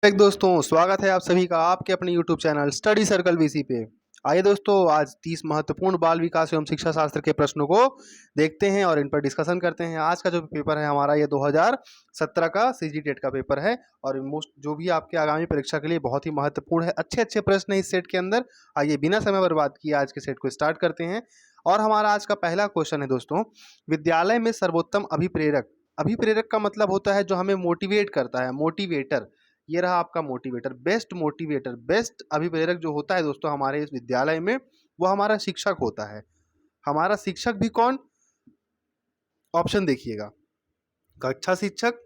एक दोस्तों, स्वागत है आप सभी का आपके अपने YouTube channel study circle VC पे। आइए दोस्तों, आज 30 महत्वपूर्ण बाल विकास एवं शिक्षा शास्त्र के प्रश्नों को देखते हैं और इन पर डिस्कशन करते हैं। आज का जो पेपर है हमारा, ये 2017 का सीजी टेट का पेपर है और मोस्ट जो भी आपके आगामी परीक्षा के लिए बहुत ही महत्वपूर्ण है। अच्छे अच्छे प्रश्न है इस सेट के अंदर। आइए बिना समय बर्बाद किए आज के सेट को स्टार्ट करते हैं। और हमारा आज का पहला क्वेश्चन है दोस्तों, विद्यालय में सर्वोत्तम अभिप्रेरक। अभिप्रेरक का मतलब होता है जो हमें मोटिवेट करता है, मोटिवेटर। ये रहा आपका मोटिवेटर, बेस्ट मोटिवेटर, बेस्ट अभिप्रेरक जो होता है दोस्तों हमारे इस विद्यालय में, वो हमारा शिक्षक होता है। हमारा शिक्षक भी कौन? ऑप्शन देखिएगा, कक्षा शिक्षक,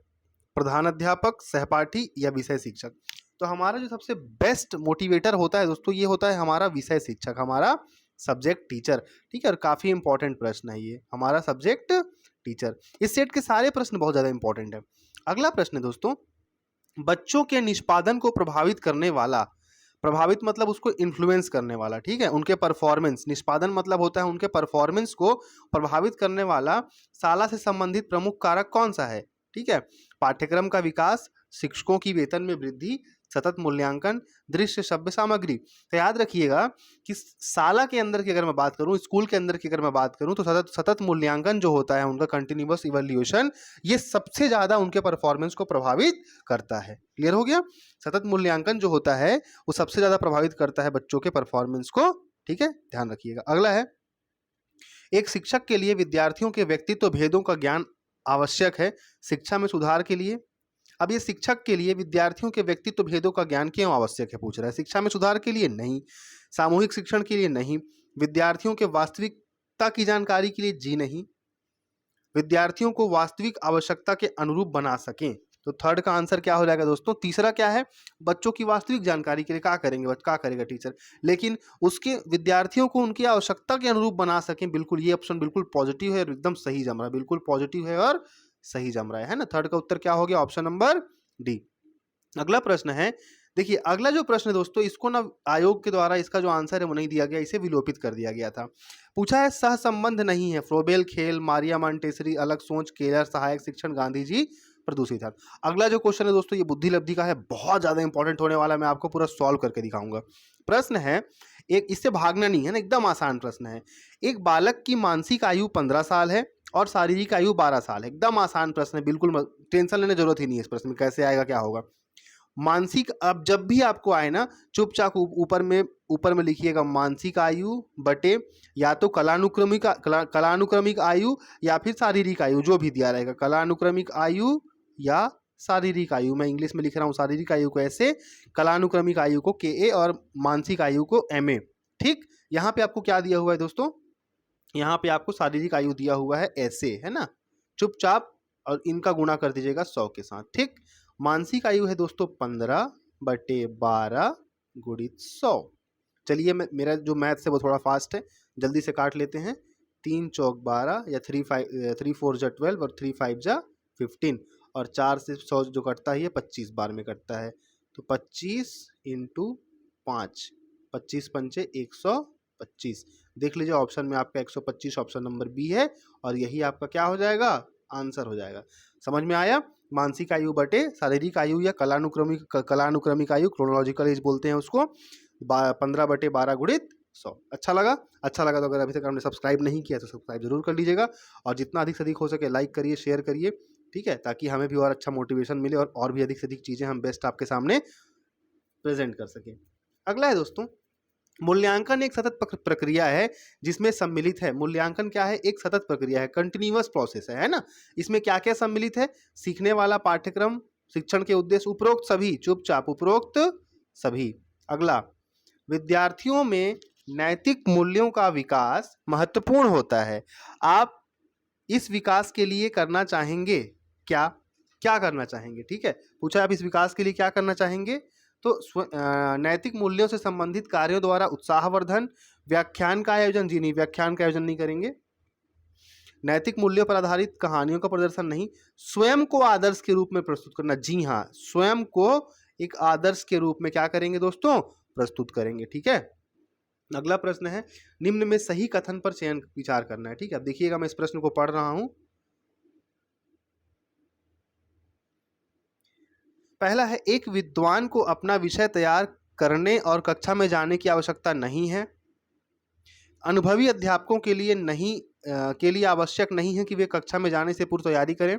प्रधान अध्यापक, सहपाठी या विषय शिक्षक। तो हमारा जो सबसे बेस्ट मोटिवेटर होता है दोस्तों, ये होता है हमारा विषय शिक्षक, हमारा सब्जेक्ट टीचर। ठीक है, और काफी इंपॉर्टेंट प्रश्न है ये, हमारा सब्जेक्ट टीचर। इस सेट के सारे प्रश्न बहुत ज्यादा इंपॉर्टेंट है। अगला प्रश्न है दोस्तों, बच्चों के निष्पादन को प्रभावित करने वाला, प्रभावित मतलब उसको इन्फ्लुएंस करने वाला, ठीक है, उनके परफॉर्मेंस, निष्पादन मतलब होता है उनके परफॉर्मेंस को प्रभावित करने वाला शाला से संबंधित प्रमुख कारक कौन सा है? ठीक है, पाठ्यक्रम का विकास, शिक्षकों की वेतन में वृद्धि, सतत मूल्यांकन, दृश्य सभ्य सामग्री। तो याद रखिएगा कि शाला के अंदर की अगर मैं बात करूं, स्कूल के अंदर की अगर मैं बात करूं, तो सतत सतत मूल्यांकन जो होता है उनका, कंटिन्यूअस इवैल्यूएशन, ये सबसे ज्यादा उनके परफॉर्मेंस को प्रभावित करता है। क्लियर हो गया? सतत मूल्यांकन जो होता है वो सबसे ज्यादा प्रभावित करता है बच्चों के परफॉर्मेंस को। ठीक है, ध्यान रखिएगा। अगला है, एक शिक्षक के लिए विद्यार्थियों के व्यक्तित्व भेदों का ज्ञान आवश्यक है शिक्षा में सुधार के लिए। अब ये शिक्षक के लिए विद्यार्थियों के व्यक्तित्व भेदों का ज्ञान क्यों आवश्यक है पूछ रहा है? शिक्षा में सुधार के लिए नहीं, सामूहिक शिक्षण के लिए नहीं, विद्यार्थियों के वास्तविकता की जानकारी के लिए जी नहीं, विद्यार्थियों को वास्तविक आवश्यकता के अनुरूप बना सकें। तो थर्ड का आंसर क्या हो जाएगा दोस्तों? तीसरा क्या है? बच्चों की वास्तविक जानकारी के लिए क्या करेंगे, क्या करेगा टीचर, लेकिन उसके विद्यार्थियों को उनकी आवश्यकता के अनुरूप बना सकें। बिल्कुल, ये ऑप्शन बिल्कुल पॉजिटिव है और एकदम सही जम रहा है, बिल्कुल पॉजिटिव है और सही जम रहा है ना। थर्ड का उत्तर क्या हो गया? Option number D. अगला प्रश्न है, देखिए अगला जो प्रश्न है दोस्तों, इसको ना आयोग के द्वारा इसका जो आंसर है वो नहीं दिया गया, इसे विलोपित कर दिया गया था। पूछा है, सह संबंध नहीं है, फ्रोबेल खेल, मारिया मांटेसरी अलग सोच, केलर सहायक शिक्षण, गांधी जी प्रदूषित। अगला जो क्वेश्चन है दोस्तों, ये बुद्धि लब्धि का है, बहुत ज्यादा इंपॉर्टेंट होने वाला है, मैं आपको पूरा सॉल्व करके दिखाऊंगा। प्रश्न है, एक इससे भागना नहीं है ना, एकदम आसान प्रश्न है। एक बालक की मानसिक आयु 15 साल है और शारीरिक आयु 12 साल है। एकदम आसान प्रश्न है, बिल्कुल टेंशन लेने जरूरत ही नहीं है इस प्रश्न में, कैसे आएगा क्या होगा। मानसिक, अब जब भी आपको आए ना, चुपचाप ऊपर में लिखिएगा मानसिक आयु बटे या तो कलानुक्रमिक आयु या फिर शारीरिक आयु, जो भी दिया रहेगा, कलानुक्रमिक आयु या शारीरिक आयु। मैं इंग्लिश में लिख रहा हूँ शारीरिक आयु को ऐसे, कलानुक्रमिक आयु को के ए और मानसिक आयु को एम ए। ठीक, यहाँ पे आपको क्या दिया हुआ है दोस्तों? यहाँ पे आपको शारीरिक आयु दिया हुआ है ऐसे, है ना, चुपचाप, और इनका गुणा कर दीजिएगा 100 के साथ। ठीक, मानसिक आयु है दोस्तों 15/12 गुणित 100। चलिए, मेरा जो मैथ्स है वो थोड़ा फास्ट है, जल्दी से काट लेते हैं। 3 चौक 12 या 3 4 जा 12 और 3 5 जा 15, और 4 से 100 जो कटता है ये 25 बार में कटता है। तो 25 इंटू 5, 25 पंचे 125। देख लीजिए ऑप्शन में आपका 125 ऑप्शन नंबर बी है, और यही आपका क्या हो जाएगा? आंसर हो जाएगा। समझ में आया? मानसिक आयु बटे शारीरिक आयु या कलानुक्रमिक आयु, क्रोनोलॉजिकल एज बोलते हैं उसको, 15/12 गुणित 100। अच्छा लगा? अच्छा लगा तो अगर अभी तक आपने सब्सक्राइब नहीं किया तो सब्सक्राइब जरूर कर लीजिएगा, और जितना अधिक से अधिक हो सके लाइक करिए, शेयर करिए, ठीक है, ताकि हमें भी और अच्छा मोटिवेशन मिले और भी अधिक से अधिक चीजें हम बेस्ट आपके सामने प्रेजेंट कर सकें। अगला है दोस्तों, मूल्यांकन एक सतत प्रक्रिया है जिसमें सम्मिलित है, मूल्यांकन क्या है? एक सतत प्रक्रिया है, कंटिन्यूअस प्रोसेस है ना। इसमें क्या क्या सम्मिलित है? सीखने वाला पाठ्यक्रम, शिक्षण के उद्देश्य, उपरोक्त सभी, चुपचाप उपरोक्त सभी। अगला, विद्यार्थियों में नैतिक मूल्यों का विकास महत्वपूर्ण होता है, आप इस विकास के लिए करना चाहेंगे क्या? क्या करना चाहेंगे? ठीक है, पूछा आप इस विकास के लिए क्या करना चाहेंगे? तो नैतिक मूल्यों से संबंधित कार्यों द्वारा उत्साहवर्धन, व्याख्यान का आयोजन, जी नहीं, व्याख्यान का आयोजन नहीं करेंगे। नैतिक मूल्यों पर आधारित कहानियों का प्रदर्शन नहीं, स्वयं को आदर्श के रूप में प्रस्तुत करना, जी हाँ, स्वयं को एक आदर्श के रूप में क्या करेंगे दोस्तों? प्रस्तुत करेंगे। ठीक है, अगला प्रश्न है, निम्न में सही कथन पर चयन विचार करना है। ठीक है, अब देखिएगा मैं इस प्रश्न को पढ़ रहा हूं। पहला है, एक विद्वान को अपना विषय तैयार करने और कक्षा में जाने की आवश्यकता नहीं है। अनुभवी अध्यापकों के लिए आवश्यक नहीं है कि वे कक्षा में जाने से पूर्व तैयारी करें।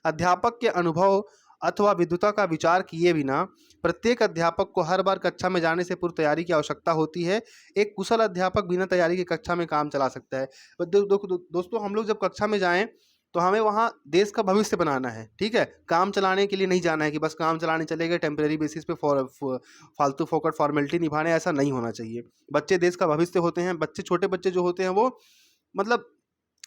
अध्यापक के अनुभव अथवा विद्वता का विचार किए बिना प्रत्येक अध्यापक को हर बार कक्षा में जाने से पूर्व तैयारी की आवश्यकता होती है। एक कुशल अध्यापक बिना तैयारी के कक्षा में काम चला सकता है। दोस्तों, हम लोग जब कक्षा में जाएं तो हमें वहाँ देश का भविष्य बनाना है, ठीक है। काम चलाने के लिए नहीं जाना है कि बस काम चलाने चले गए टेम्परेरी बेसिस पे फालतू फोकट फॉर्मेलिटी निभाने, ऐसा नहीं होना चाहिए। बच्चे देश का भविष्य होते हैं। बच्चे, छोटे बच्चे जो होते हैं वो मतलब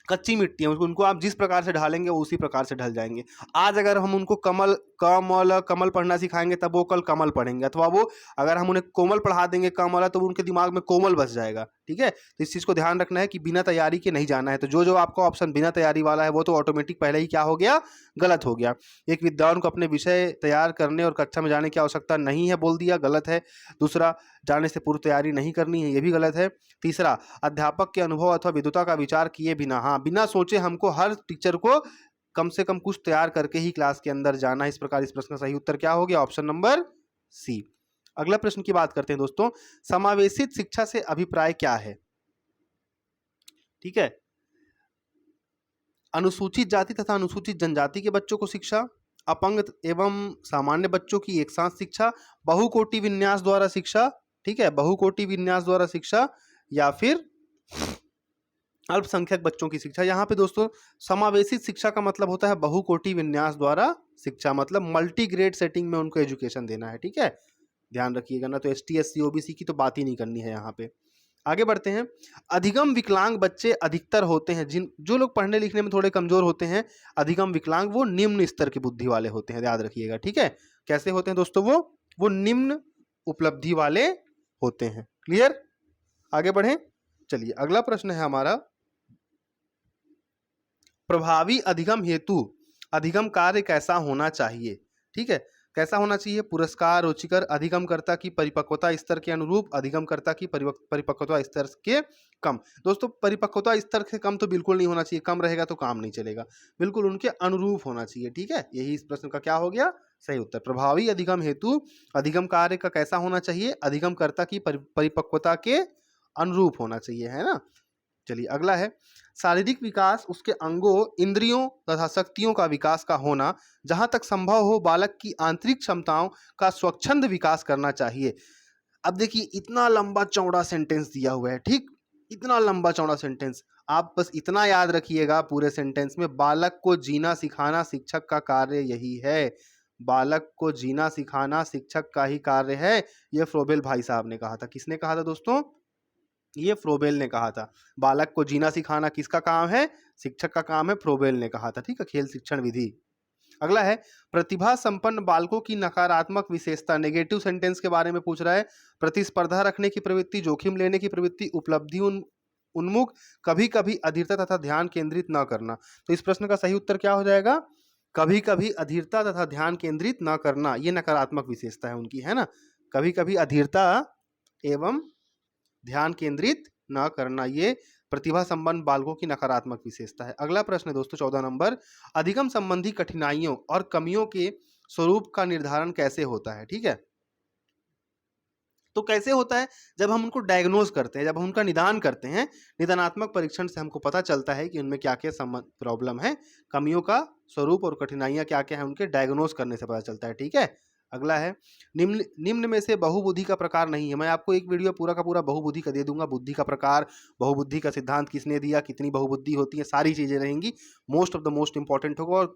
कच्ची मिट्टी है, उनको आप जिस प्रकार से ढालेंगे वो उसी प्रकार से ढल जाएंगे। आज अगर हम उनको कमल पढ़ना सिखाएंगे तब वो कल कमल पढ़ेंगे, अथवा वो अगर हम उन्हें कोमल पढ़ा देंगे कमल तो उनके दिमाग में कोमल बस जाएगा, ठीक है। तो इस चीज़ को ध्यान रखना है कि बिना तैयारी के नहीं जाना है। तो जो आपका ऑप्शन बिना तैयारी वाला है वो तो ऑटोमेटिक पहले ही क्या हो गया, गलत हो गया। एक विद्वान को अपने विषय तैयार करने और कक्षा में जाने की आवश्यकता नहीं है बोल दिया, गलत है। दूसरा, जाने से पूर्व तैयारी नहीं करनी है, ये भी गलत है। तीसरा, अध्यापक के अनुभव अथवा विद्वता का विचार किए बिना, हाँ, बिना सोचे हमको हर टीचर को कम से कम कुछ तैयार करके ही क्लास के अंदर जाना है। इस प्रकार इस प्रश्न का सही उत्तर क्या हो गया, ऑप्शन नंबर सी। अगला प्रश्न की बात करते हैं दोस्तों, समावेशित शिक्षा से अभिप्राय क्या है? ठीक है, अनुसूचित जाति तथा अनुसूचित जनजाति के बच्चों को शिक्षा, अपंग एवं सामान्य बच्चों की एक साथ शिक्षा, बहुकोटि विन्यास द्वारा शिक्षा, ठीक है, बहुकोटि विन्यास द्वारा शिक्षा, या फिर अल्पसंख्यक बच्चों की शिक्षा। यहाँ पे दोस्तों समावेशित शिक्षा का मतलब होता है बहुकोटि विन्यास द्वारा शिक्षा, मतलब मल्टी ग्रेड सेटिंग में उनको एजुकेशन देना है, ठीक है, ध्यान रखिएगा ना। तो एसटी एससी ओबीसी की तो बात ही नहीं करनी है यहाँ पे। आगे बढ़ते हैं, अधिगम विकलांग बच्चे अधिकतर होते हैं जो लोग पढ़ने लिखने में थोड़े कमजोर होते हैं, अधिगम विकलांग, वो निम्न स्तर की बुद्धि वाले होते हैं, याद रखिएगा, ठीक है। कैसे होते हैं दोस्तों? वो निम्न उपलब्धि वाले होते हैं। क्लियर? आगे बढ़ें, चलिए अगला प्रश्न है हमारा, प्रभावी अधिगम हेतु अधिगम कार्य कैसा होना चाहिए? ठीक है, कैसा होना चाहिए? पुरस्कार रुचिकर, अधिगमकर्ता की परिपक्वता स्तर के अनुरूप, अधिगमकर्ता की परिपक्वता स्तर के कम। दोस्तों, परिपक्वता स्तर से कम तो बिल्कुल नहीं होना चाहिए, कम रहेगा तो काम नहीं चलेगा, बिल्कुल उनके अनुरूप होना चाहिए, ठीक है। यही इस प्रश्न का क्या हो गया, सही उत्तर। प्रभावी अधिगम हेतु अधिगम कार्य का कैसा होना चाहिए? अधिगमकर्ता की परिपक्वता के अनुरूप होना चाहिए, है ना। चलिए अगला है, शारीरिक विकास उसके अंगों, इंद्रियों तथा शक्तियों का विकास का होना, जहां तक संभव हो बालक की आंतरिक क्षमताओं का स्वच्छंद विकास करना चाहिए। अब देखिए, इतना लंबा चौड़ा सेंटेंस दिया हुआ है, ठीक, इतना लंबा चौड़ा सेंटेंस, आप बस इतना याद रखिएगा पूरे सेंटेंस में, बालक को जीना सिखाना शिक्षक का कार्य यही है। बालक को जीना सिखाना शिक्षक का ही कार्य है। यह फ्रोबेल भाई साहब ने कहा था। किसने कहा था दोस्तों? ये फ्रोबेल ने कहा था। बालक को जीना सिखाना किसका काम है? शिक्षक का काम है, फ्रोबेल ने कहा था, ठीक है, खेल शिक्षण विधि। अगला है, प्रतिभा संपन्न बालकों की नकारात्मक विशेषता, नेगेटिव सेंटेंस के बारे में पूछ रहा है। प्रतिस्पर्धा रखने की प्रवृत्ति, जोखिम लेने की प्रवृत्ति, उपलब्धि उन्मुख, कभी कभी अधीरता तथा ध्यान केंद्रित न करना। तो इस प्रश्न का सही उत्तर क्या हो जाएगा? कभी कभी अधीरता तथा ध्यान केंद्रित न करना, ये नकारात्मक विशेषता है उनकी, है ना। कभी कभी अधीरता एवं ध्यान केंद्रित न करना, ये प्रतिभा संपन्न बालकों की नकारात्मक विशेषता है। अगला प्रश्न है दोस्तों 14 नंबर, अधिगम संबंधी कठिनाइयों और कमियों के स्वरूप का निर्धारण कैसे होता है? ठीक है, तो कैसे होता है? जब हम उनको डायग्नोज करते हैं, जब हम उनका निदान करते हैं, निदानात्मक परीक्षण से हमको पता चलता है कि उनमें क्या क्या प्रॉब्लम है, कमियों का स्वरूप और कठिनाइयां क्या क्या है, उनके डायग्नोज करने से पता चलता है, ठीक है। अगला है, निम्न में से बहुबुद्धि का प्रकार नहीं है। मैं आपको एक वीडियो पूरा का पूरा बहुबुद्धि का दे दूंगा, बुद्धि का प्रकार, बहुबुद्धि का सिद्धांत किसने दिया, कितनी बहुबुद्धि होती है, सारी चीजें रहेंगी। Most of the most important होगा, और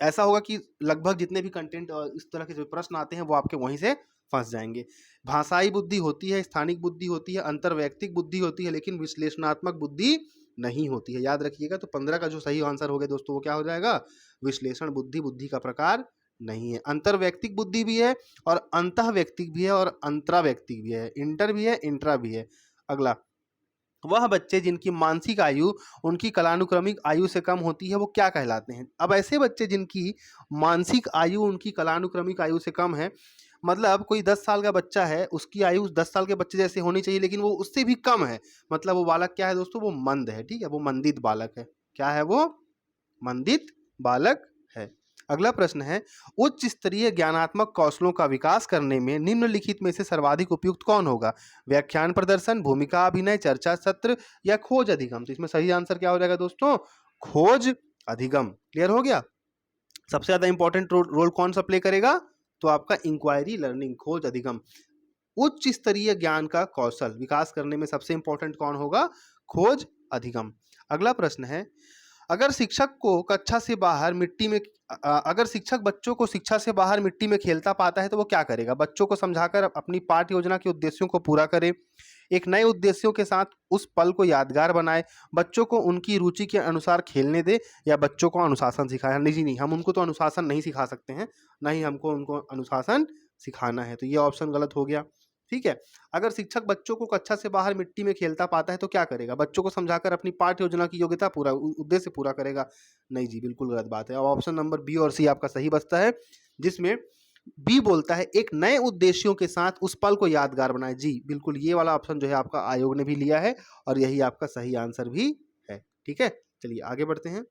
ऐसा होगा कि लगभग जितने भी कंटेंट इस तरह के जो प्रश्न आते हैं वो आपके वहीं से फंस जाएंगे। भाषाई बुद्धि होती है, स्थानिक बुद्धि होती है, अंतर्वैयक्तिक बुद्धि होती है, लेकिन विश्लेषणात्मक बुद्धि नहीं होती है, याद रखिएगा। तो 15 का जो सही आंसर हो गया दोस्तों वो क्या हो जाएगा? विश्लेषण बुद्धि, बुद्धि का प्रकार नहीं है। अंतर्वैयक्तिक बुद्धि भी है और अंतःवैयक्तिक भी है और अंतरावैयक्तिक भी है, इंटर भी है, इंट्रा भी है। अगला, वह बच्चे जिनकी मानसिक आयु उनकी कालानुक्रमिक आयु से कम होती है वो क्या कहलाते हैं? अब ऐसे बच्चे जिनकी मानसिक आयु उनकी कालानुक्रमिक आयु से कम है, मतलब कोई 10 साल का बच्चा है, उसकी आयु 10 साल के बच्चे जैसे होनी चाहिए, लेकिन वो उससे भी कम है, मतलब वो बालक क्या है दोस्तों? वो मंद है, ठीक है, वो मंदित बालक है। क्या है वो? मंदित बालक है। अगला प्रश्न है, उच्च स्तरीय ज्ञानात्मक कौशलों का विकास करने में निम्नलिखित में से सर्वाधिक उपयुक्त कौन होगा? व्याख्यान प्रदर्शन, भूमिका अभिनय, चर्चा सत्र या खोज अधिगम? तो इसमें सही आंसर क्या हो जाएगा दोस्तों? खोज अधिगम। क्लियर हो गया? सबसे ज्यादा इंपॉर्टेंट रोल कौन सा प्ले करेगा? तो आपका इंक्वायरी लर्निंग, खोज अधिगम। उच्च स्तरीय ज्ञान का कौशल विकास करने में सबसे इंपॉर्टेंट कौन होगा? खोज अधिगम। अगला प्रश्न है, अगर शिक्षक बच्चों को शिक्षा से बाहर मिट्टी में खेलता पाता है तो वो क्या करेगा? बच्चों को समझाकर अपनी पाठ्य योजना के उद्देश्यों को पूरा करे, एक नए उद्देश्यों के साथ उस पल को यादगार बनाए, बच्चों को उनकी रुचि के अनुसार खेलने दे, या बच्चों को अनुशासन सिखाए। नहीं जी नहीं, हम उनको तो अनुशासन नहीं सिखा सकते हैं, ना ही हमको उनको अनुशासन सिखाना है, तो ये ऑप्शन गलत हो गया। ठीक है, अगर शिक्षक बच्चों को कक्षा से बाहर मिट्टी में खेलता पाता है तो क्या करेगा? बच्चों को समझाकर अपनी पाठ्य योजना की योग्यता उद्देश्य पूरा करेगा। नहीं जी, बिल्कुल गलत बात है। अब ऑप्शन नंबर बी और सी आपका सही बचता है, जिसमें बी बोलता है एक नए उद्देश्यों के साथ उस पल को यादगार बनाए। जी बिल्कुल, ये वाला ऑप्शन जो है आपका आयोग ने भी लिया है और यही आपका सही आंसर भी है। ठीक है, चलिए आगे बढ़ते हैं।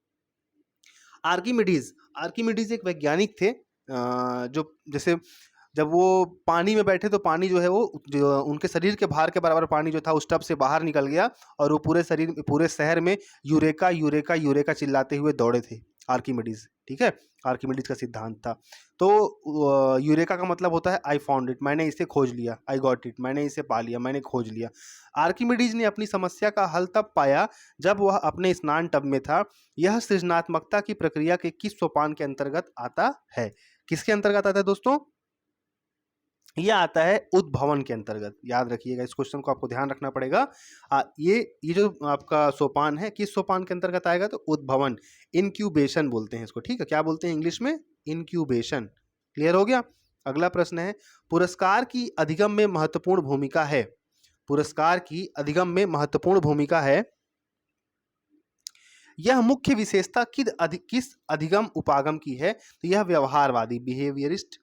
आर्किमिडीज एक वैज्ञानिक थे, जो जैसे जब वो पानी में बैठे तो पानी जो है वो जो उनके शरीर के भार के बराबर पानी जो था उस टब से बाहर निकल गया और वो पूरे शहर में यूरेका यूरेका यूरेका चिल्लाते हुए दौड़े थे आर्किमिडीज। ठीक है, आर्किमिडीज का सिद्धांत था। तो यूरेका का मतलब होता है आई फाउंड इट, मैंने इसे खोज लिया, आई गॉट इट, मैंने इसे पा लिया, मैंने खोज लिया। आर्किमिडीज ने अपनी समस्या का हल तब पाया जब वह अपने स्नान टब में था। यह सृजनात्मकता की प्रक्रिया के किस सोपान के अंतर्गत आता है? किसके अंतर्गत आता है दोस्तों? यह आता है उद्भवन के अंतर्गत। याद रखिएगा, इस क्वेश्चन को आपको ध्यान रखना पड़ेगा। ये जो आपका सोपान है किस सोपान के अंतर्गत आएगा? तो उद्भवन, इनक्यूबेशन बोलते हैं इसको। ठीक है, क्या बोलते हैं इंग्लिश में? इनक्यूबेशन। क्लियर हो गया? अगला प्रश्न है, पुरस्कार की अधिगम में महत्वपूर्ण भूमिका है। पुरस्कार की अधिगम में महत्वपूर्ण भूमिका है, यह मुख्य विशेषता किस अधिगम उपागम की है? तो यह व्यवहारवादी, बिहेवियरिस्ट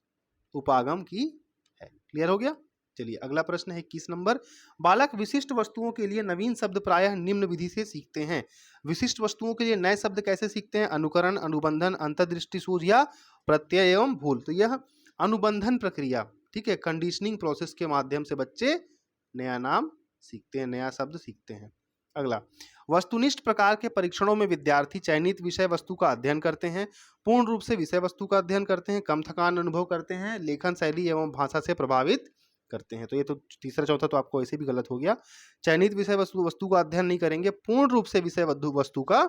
उपागम की है। क्लियर हो गया? चलिए अगला प्रश्न है 21 नंबर, बालक विशिष्ट वस्तुओं के लिए नवीन शब्द प्रायः निम्न विधि से सीखते हैं। विशिष्ट वस्तुओं के लिए नए शब्द कैसे सीखते हैं? अनुकरण, अनुबंधन, अंतर्दृष्टि सूझ या प्रत्यय एवं भूल? तो यह अनुबंधन प्रक्रिया, ठीक है, कंडीशनिंग प्रोसेस के माध्यम से बच्चे नया नाम सीखते हैं, नया शब्द सीखते हैं। अगला, वस्तुनिष्ठ प्रकार के परीक्षणों में विद्यार्थी चयनित विषय वस्तु का अध्ययन करते हैं, पूर्ण रूप से विषय वस्तु का अध्ययन करते हैं, कम थकान अनुभव करते हैं, लेखन शैली एवं भाषा से प्रभावित करते हैं। तो ये तो तीसरा चौथा तो आपको ऐसे भी गलत हो गया। चयनित विषय वस्तु का अध्ययन नहीं करेंगे, पूर्ण रूप से विषय वस्तु का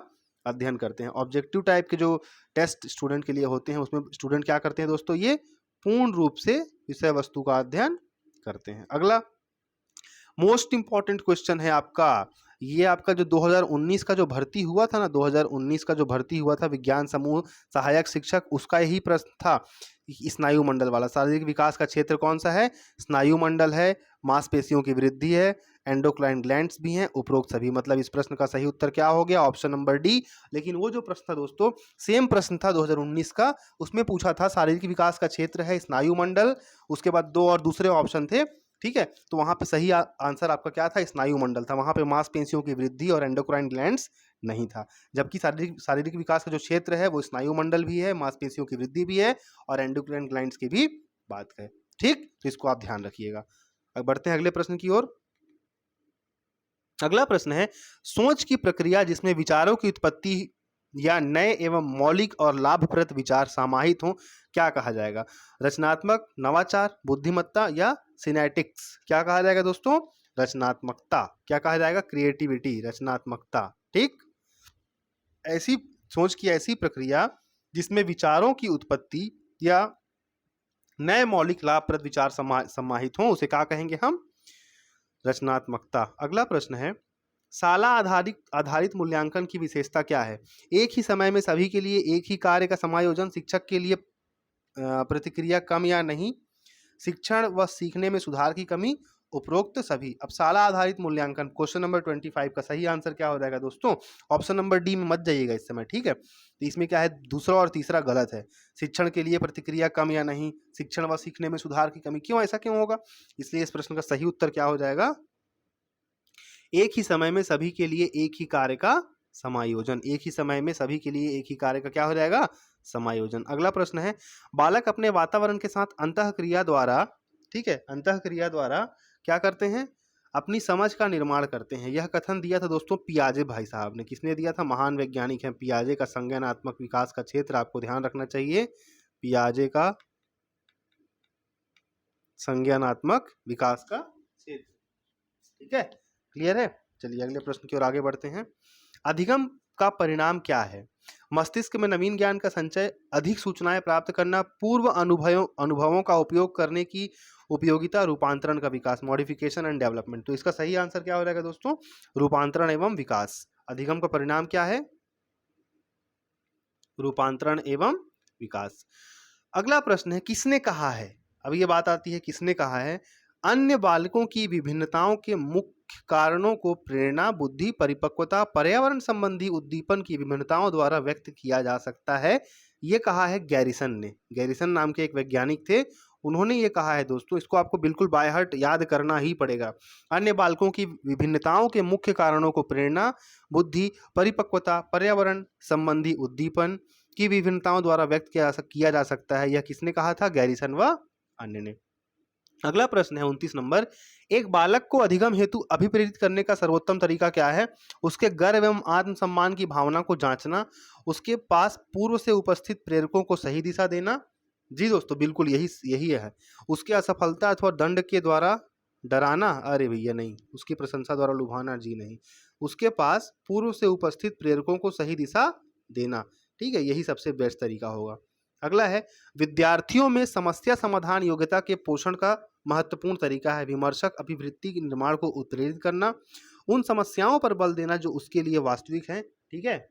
अध्ययन करते हैं। ऑब्जेक्टिव टाइप के जो टेस्ट स्टूडेंट के लिए होते हैं उसमें स्टूडेंट क्या करते हैं दोस्तों? ये पूर्ण रूप से विषय वस्तु का अध्ययन करते हैं। अगला मोस्ट इंपॉर्टेंट क्वेश्चन है आपका, ये आपका जो 2019 का जो भर्ती हुआ था ना, 2019 का जो भर्ती हुआ था विज्ञान समूह सहायक शिक्षक, उसका यही प्रश्न था, स्नायु मंडल वाला। शारीरिक विकास का क्षेत्र कौन सा है? स्नायु मंडल है, मांसपेशियों की वृद्धि है, एंडोक्राइन ग्लैंड्स भी हैं, उपरोक्त सभी। मतलब इस प्रश्न का सही उत्तर क्या हो गया? Option number D. लेकिन वो जो प्रश्न था दोस्तों, सेम प्रश्न था 2019 का, उसमें पूछा था शारीरिक विकास का क्षेत्र है स्नायु मंडल, उसके बाद दो और दूसरे ऑप्शन थे। ठीक है, तो वहां पे सही आंसर आपका क्या था? स्नायु मंडल था। वहां पे मांसपेशियों की वृद्धि और एंडोक्राइन ग्लैंड्स नहीं था। जबकि शारीरिक विकास का जो क्षेत्र है वो स्नायु मंडल भी है, मांसपेशियों की वृद्धि भी है और एंडोक्राइन ग्लैंड्स की भी बात है। ठीक, तो इसको आप ध्यान रखिएगा। अब बढ़ते हैं अगले प्रश्न की ओर। अगला प्रश्न है, सोच की प्रक्रिया जिसमें विचारों की उत्पत्ति या नए एवं मौलिक और लाभप्रद विचार समाहित हों, क्या कहा जाएगा? रचनात्मक, नवाचार, बुद्धिमत्ता या सिनेटिक्स? क्या कहा जाएगा दोस्तों? रचनात्मकता। क्या कहा जाएगा? क्रिएटिविटी, रचनात्मकता। ठीक, ऐसी सोच की ऐसी प्रक्रिया जिसमें विचारों की उत्पत्ति या नए मौलिक लाभप्रद विचार समाहित हों, उसे क्या कहेंगे हम? रचनात्मकता। अगला प्रश्न है, शाला आधारित मूल्यांकन की विशेषता क्या है? एक ही समय में सभी के लिए एक ही कार्य का समायोजन, शिक्षक के लिए प्रतिक्रिया कम या नहीं, शिक्षण व सीखने में सुधार की कमी, उपरोक्त सभी। अब शाला आधारित मूल्यांकन क्वेश्चन नंबर 25 का सही आंसर क्या हो जाएगा दोस्तों? ऑप्शन नंबर डी में मत जाइएगा इस समय। ठीक है, तो इसमें क्या है, दूसरा और तीसरा गलत है। शिक्षण के लिए प्रतिक्रिया कम या नहीं, शिक्षण व सीखने में सुधार की कमी, क्यों, ऐसा क्यों होगा? इसलिए इस प्रश्न का सही उत्तर क्या हो जाएगा? एक ही समय में सभी के लिए एक ही कार्य का समायोजन। एक ही समय में सभी के लिए एक ही कार्य का क्या हो जाएगा? समायोजन। अगला प्रश्न है, बालक अपने वातावरण के साथ अंतःक्रिया द्वारा, ठीक है, अंतःक्रिया द्वारा क्या करते हैं, अपनी समझ का निर्माण करते हैं। यह कथन दिया था दोस्तों पियाजे भाई साहब ने। किसने दिया था? महान वैज्ञानिक हैं पियाजे का संज्ञानात्मक विकास का क्षेत्र आपको ध्यान रखना चाहिए, पियाजे का संज्ञानात्मक विकास का क्षेत्र। ठीक है, क्लियर है। चलिए अगले प्रश्न की ओर आगे बढ़ते हैं। अधिगम का परिणाम क्या है? मस्तिष्क में नवीन ज्ञान का संचय, अधिक सूचनाएं प्राप्त करना, पूर्व अनुभवों का उपयोग करने की उपयोगिता, रूपांतरण का विकास, मॉडिफिकेशन एंड डेवलपमेंट। तो इसका सही आंसर क्या हो जाएगा दोस्तों? रूपांतरण एवं विकास। अधिगम का परिणाम क्या है? रूपांतरण एवं विकास। अगला प्रश्न है, किसने कहा है? अब ये बात आती है किसने कहा है, अन्य बालकों की विभिन्नताओं के मुख्य कारणों को प्रेरणा, बुद्धि, परिपक्वता, पर्यावरण संबंधी उद्दीपन की विभिन्नताओं द्वारा व्यक्त किया जा सकता है। ये कहा है गैरिसन ने। गैरिसन नाम के एक वैज्ञानिक थे, उन्होंने ये कहा है दोस्तों। इसको आपको बिल्कुल बाय हार्ट याद करना ही पड़ेगा। अन्य बालकों की विभिन्नताओं के मुख्य कारणों को प्रेरणा, बुद्धि, परिपक्वता, पर्यावरण संबंधी उद्दीपन की विभिन्नताओं द्वारा व्यक्त किया जा सकता है। यह किसने कहा था? गैरिसन व अन्य ने। अगला प्रश्न है 29 नंबर, एक बालक को अधिगम हेतु अभिप्रेरित करने का सर्वोत्तम तरीका क्या है? उसके गर्व एवं आत्मसम्मान की भावना को जांचना, उसके पास पूर्व से उपस्थित प्रेरकों को सही दिशा देना। जी दोस्तों, बिल्कुल यही है। उसके असफलता अथवा दंड के द्वारा डराना, अरे भैया नहीं। उसकी प्रशंसा द्वारा लुभाना, जी नहीं। उसके पास पूर्व से उपस्थित प्रेरकों को सही दिशा देना। ठीक है, यही सबसे बेस्ट तरीका होगा। अगला है, विद्यार्थियों में समस्या समाधान योग्यता के पोषण का महत्वपूर्ण तरीका है विमर्शक अभिवृत्ति के निर्माण को उत्प्रेरित करना, उन समस्याओं पर बल देना जो उसके लिए वास्तविक हैं। ठीक है,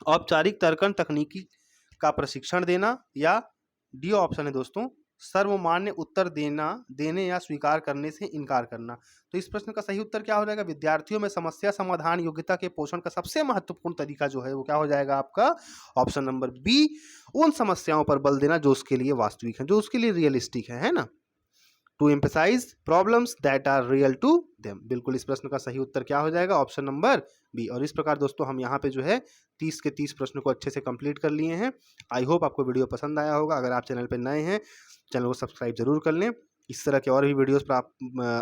औपचारिक तर्कन तकनीकी का प्रशिक्षण देना, या डी ऑप्शन है दोस्तों, सर्वमान्य उत्तर देने या स्वीकार करने से इनकार करना। तो इस प्रश्न का सही उत्तर क्या हो जाएगा? विद्यार्थियों में समस्या समाधान योग्यता के पोषण का सबसे महत्वपूर्ण तरीका जो है वो क्या हो जाएगा आपका? ऑप्शन नंबर बी, उन समस्याओं पर बल देना जो उसके लिए वास्तविक है, जो उसके लिए रियलिस्टिक है ना। To emphasise problems that are real to them. बिल्कुल इस प्रश्न का सही उत्तर क्या हो जाएगा? Option number B. और इस प्रकार दोस्तों हम यहाँ पे जो है 30 के 30 प्रश्न को अच्छे से कंप्लीट कर लिए हैं। आई होप आपको वीडियो पसंद आया होगा। अगर आप चैनल पर नए हैं, चैनल को सब्सक्राइब जरूर कर लें। इस तरह के और भी वीडियोस पर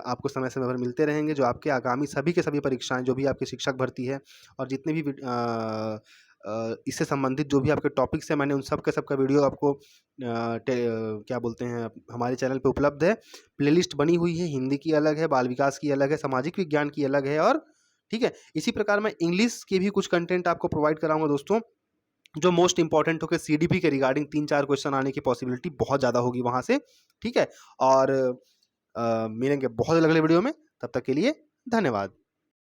आपको समय समय पर मिलते रहेंगे, जो आपके आगामी सभी के सभी परीक्षाएं, जो भी आपकी शिक्षक भर्ती है और जितने भी इससे संबंधित जो भी आपके टॉपिक्स हैं, मैंने उन सब के सब का वीडियो आपको क्या बोलते हैं हमारे चैनल पे उपलब्ध है। प्लेलिस्ट बनी हुई है, हिंदी की अलग है, बाल विकास की अलग है, सामाजिक विज्ञान की अलग है, और ठीक है, इसी प्रकार मैं इंग्लिश के भी कुछ कंटेंट आपको प्रोवाइड कराऊंगा दोस्तों, जो मोस्ट इंपॉर्टेंट होकर सीडीपी के रिगार्डिंग 3-4 क्वेश्चन आने की पॉसिबिलिटी बहुत ज़्यादा होगी वहाँ से। ठीक है, और मिलेंगे बहुत अगले वीडियो में। तब तक के लिए धन्यवाद।